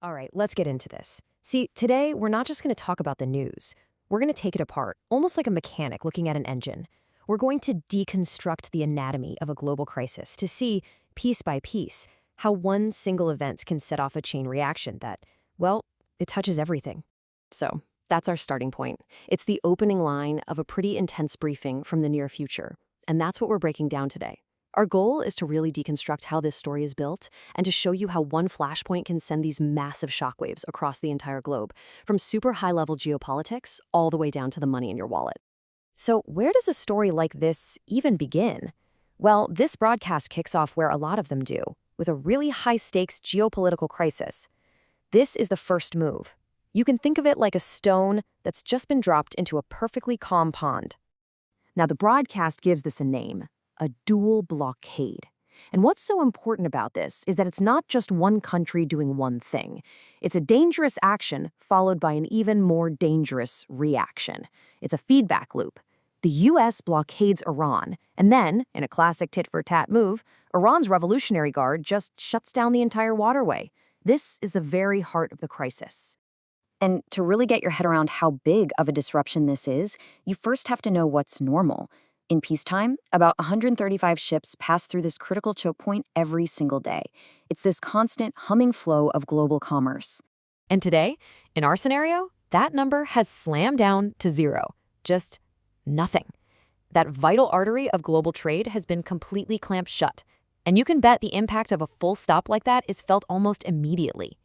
All right, let's get into this. See, today we're not just going to talk about the news. We're going to take it apart, almost like a mechanic looking at an engine. We're going to deconstruct the anatomy of a global crisis to see, piece by piece, how one single event can set off a chain reaction that, well, it touches everything. So, that's our starting point. It's the opening line of a pretty intense briefing from the near future. And that's what we're breaking down today. Our goal is to really deconstruct how this story is built and to show you how one flashpoint can send these massive shockwaves across the entire globe, from super high-level geopolitics all the way down to the money in your wallet. So where does a story like this even begin? Well, this broadcast kicks off where a lot of them do, with a really high-stakes geopolitical crisis. This is the first move. You can think of it like a stone that's just been dropped into a perfectly calm pond. Now, the broadcast gives this a name: a dual blockade. And what's so important about this is that it's not just one country doing one thing. It's a dangerous action followed by an even more dangerous reaction. It's a feedback loop. The U.S. blockades Iran, and then, in a classic tit-for-tat move, Iran's Revolutionary Guard just shuts down the entire waterway. This is the very heart of the crisis. And to really get your head around how big of a disruption this is, you first have to know what's normal. In peacetime, about 135 ships pass through this critical choke point every single day. It's this constant humming flow of global commerce. And today, in our scenario, that number has slammed down to zero. Just nothing. That vital artery of global trade has been completely clamped shut. And you can bet the impact of a full stop like that is felt almost immediately.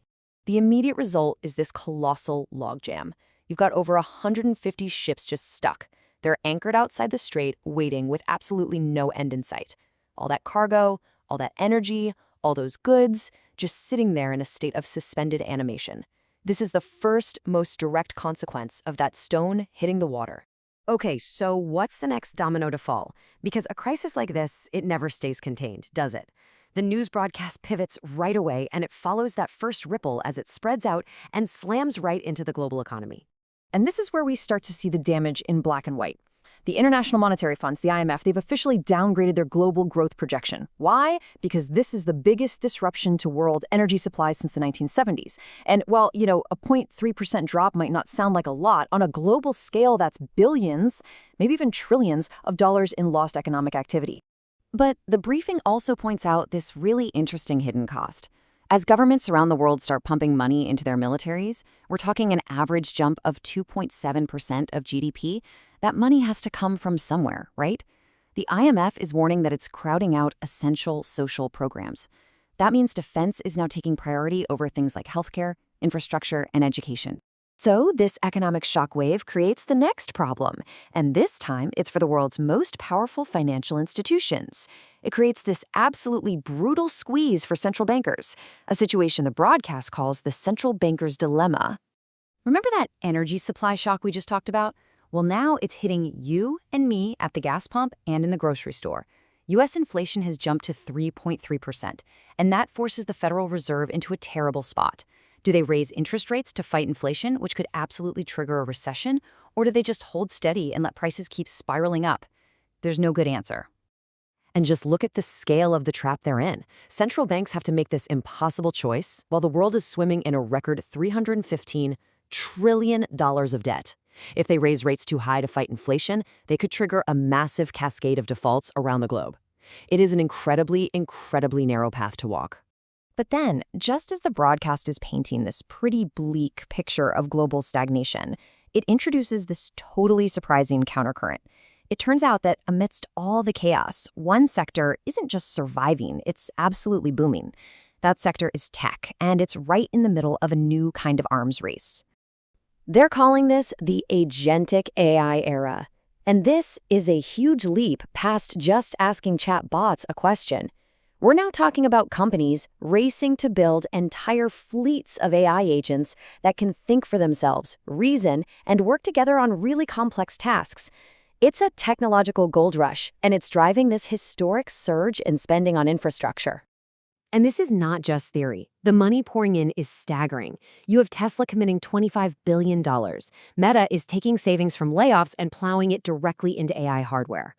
The immediate result is this colossal logjam. You've got over 150 ships just stuck. They're anchored outside the strait, waiting with absolutely no end in sight. All that cargo, all that energy, all those goods, just sitting there in a state of suspended animation. This is the first, most direct consequence of that stone hitting the water. Okay, so what's the next domino to fall? Because a crisis like this, it never stays contained, does it? The news broadcast pivots right away, and it follows that first ripple as it spreads out and slams right into the global economy. And this is where we start to see the damage in black and white. The International Monetary Funds, the IMF, they've officially downgraded their global growth projection. Why? Because this is the biggest disruption to world energy supplies since the 1970s. And while, a 0.3% drop might not sound like a lot, on a global scale that's billions, maybe even trillions of dollars in lost economic activity. But the briefing also points out this really interesting hidden cost. As governments around the world start pumping money into their militaries, we're talking an average jump of 2.7% of GDP. That money has to come from somewhere, right? The IMF is warning that it's crowding out essential social programs. That means defense is now taking priority over things like healthcare, infrastructure, and education. So this economic shockwave creates the next problem, and this time it's for the world's most powerful financial institutions. It creates this absolutely brutal squeeze for central bankers, a situation the broadcast calls the central banker's dilemma. Remember that energy supply shock we just talked about? Well, now it's hitting you and me at the gas pump and in the grocery store. U.S. inflation has jumped to 3.3%, and that forces the Federal Reserve into a terrible spot. Do they raise interest rates to fight inflation, which could absolutely trigger a recession, or do they just hold steady and let prices keep spiraling up? There's no good answer. And just look at the scale of the trap they're in. Central banks have to make this impossible choice while the world is swimming in a record $315 trillion of debt. If they raise rates too high to fight inflation, they could trigger a massive cascade of defaults around the globe. It is an incredibly, incredibly narrow path to walk. But then, just as the broadcast is painting this pretty bleak picture of global stagnation, it introduces this totally surprising countercurrent. It turns out that amidst all the chaos, one sector isn't just surviving, it's absolutely booming. That sector is tech, and it's right in the middle of a new kind of arms race. They're calling this the agentic AI era. And this is a huge leap past just asking chatbots a question. We're now talking about companies racing to build entire fleets of AI agents that can think for themselves, reason, and work together on really complex tasks. It's a technological gold rush, and it's driving this historic surge in spending on infrastructure. And this is not just theory. The money pouring in is staggering. You have Tesla committing $25 billion. Meta is taking savings from layoffs and plowing it directly into AI hardware.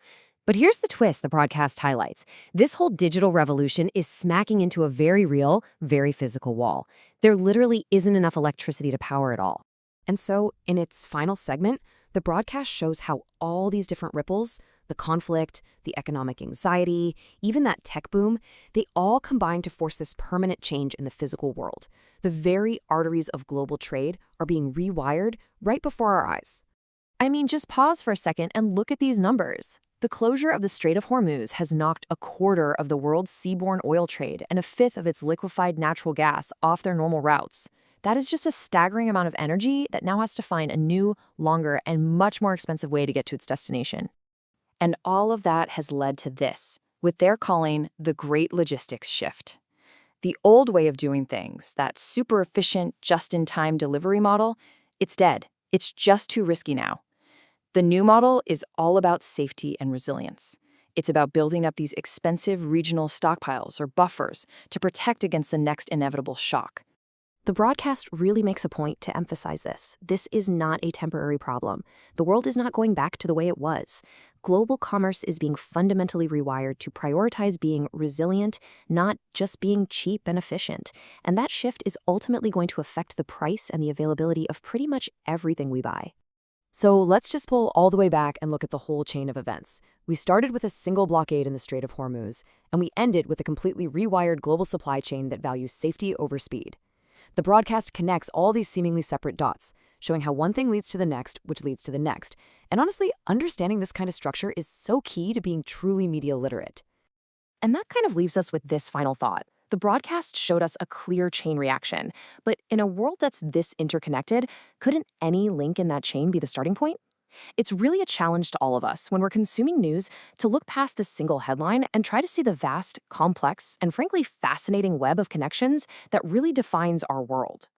But here's the twist the broadcast highlights. This whole digital revolution is smacking into a very real, very physical wall. There literally isn't enough electricity to power it all. And so, in its final segment, the broadcast shows how all these different ripples, the conflict, the economic anxiety, even that tech boom, they all combine to force this permanent change in the physical world. The very arteries of global trade are being rewired right before our eyes. I mean, just pause for a second and look at these numbers. The closure of the Strait of Hormuz has knocked a quarter of the world's seaborne oil trade and a fifth of its liquefied natural gas off their normal routes. That is just a staggering amount of energy that now has to find a new, longer, and much more expensive way to get to its destination. And all of that has led to this, what they're calling the Great Logistics Shift. The old way of doing things, that super efficient, just-in-time delivery model, it's dead. It's just too risky now. The new model is all about safety and resilience. It's about building up these expensive regional stockpiles or buffers to protect against the next inevitable shock. The broadcast really makes a point to emphasize this. This is not a temporary problem. The world is not going back to the way it was. Global commerce is being fundamentally rewired to prioritize being resilient, not just being cheap and efficient. And that shift is ultimately going to affect the price and the availability of pretty much everything we buy. So let's just pull all the way back and look at the whole chain of events. We started with a single blockade in the Strait of Hormuz, and we ended with a completely rewired global supply chain that values safety over speed. The broadcast connects all these seemingly separate dots, showing how one thing leads to the next, which leads to the next. And honestly, understanding this kind of structure is so key to being truly media literate. And that kind of leaves us with this final thought. The broadcast showed us a clear chain reaction, but in a world that's this interconnected, couldn't any link in that chain be the starting point? It's really a challenge to all of us when we're consuming news to look past this single headline and try to see the vast, complex, and frankly fascinating web of connections that really defines our world.